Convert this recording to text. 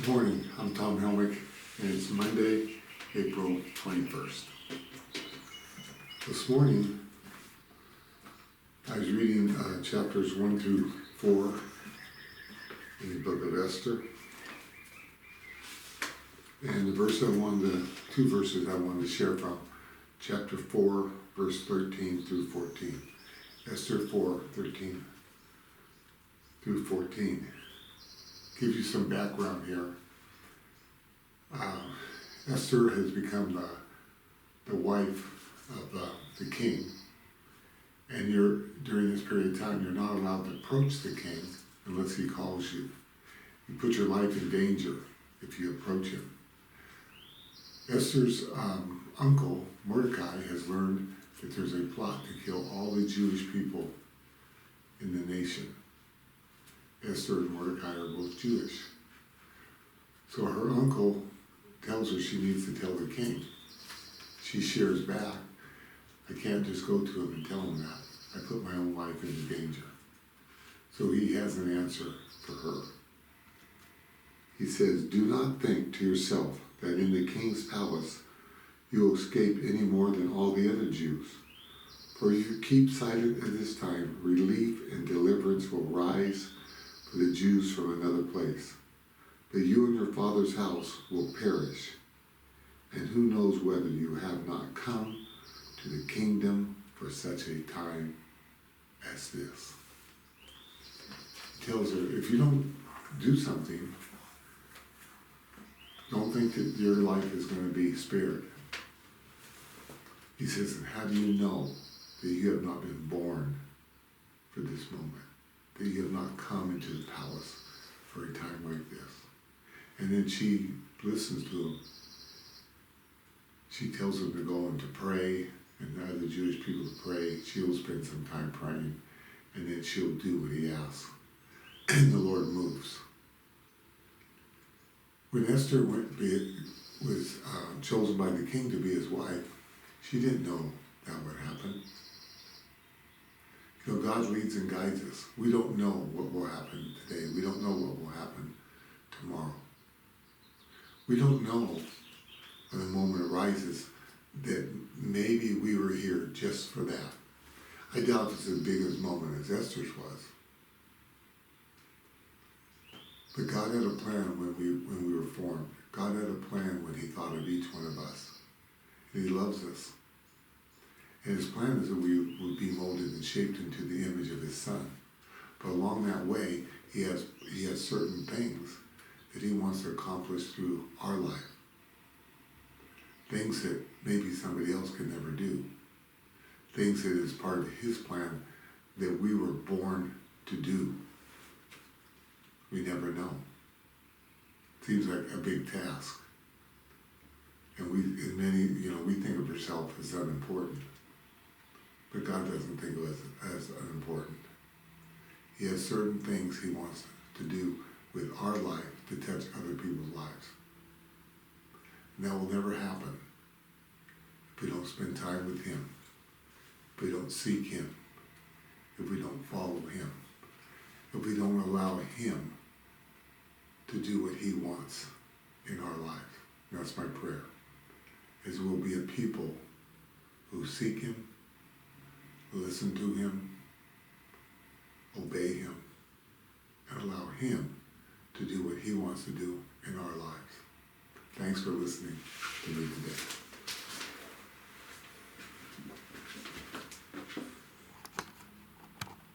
Good morning, I'm Thom Helmick, and it's Monday, April 21st. This morning, I was reading chapters 1 through 4 in the book of Esther. And two verses I wanted to share from chapter 4, verse 13 through 14. Esther 4, 13 through 14. Give you some background here. Esther has become the wife of the king, and during this period of time, you're not allowed to approach the king unless he calls you. You put your life in danger if you approach him. Esther's uncle, Mordecai, has learned that there's a plot to kill all the Jewish people in the nation. Esther and Mordecai are both Jewish. So her uncle tells her she needs to tell the king. She shares back, I can't just go to him and tell him that. I put my own life into danger. So he has an answer for her. He says, do not think to yourself that in the king's palace you will escape any more than all the other Jews. For if you keep silent at this time, relief and deliverance will rise for the Jews from another place. But you and your father's house will perish. And who knows whether you have not come to the kingdom for such a time as this. He tells her, if you don't do something, don't think that your life is going to be spared. He says, and how do you know that you have not been born for this moment? That you have not come into the palace for a time like this? And then she listens to him. She tells him to go and to pray, and the other Jewish people to pray. She'll spend some time praying, and then she'll do what he asks. And the Lord moves. When Esther was chosen by the king to be his wife, she didn't know that would happen. You know, God leads and guides us. We don't know what will happen today. We don't know what will happen tomorrow. We don't know when the moment arises that maybe we were here just for that. I doubt it's as big a moment as Esther's was. But God had a plan when we were formed. God had a plan when he thought of each one of us. And he loves us. And his plan is that we would be molded and shaped into the image of his son. But along that way, he has certain things that he wants to accomplish through our life. Things that maybe somebody else could never do. Things that is part of his plan that we were born to do. We never know. Seems like a big task. And we think of ourselves as unimportant. But God doesn't think of us as unimportant. He has certain things he wants to do with our life to touch other people's lives. And that will never happen if we don't spend time with him, if we don't seek him, if we don't follow him, if we don't allow him to do what he wants in our life. And that's my prayer, is we'll be a people who seek him, listen to him, obey him, and allow him to do what he wants to do in our lives. Thanks for listening to me today.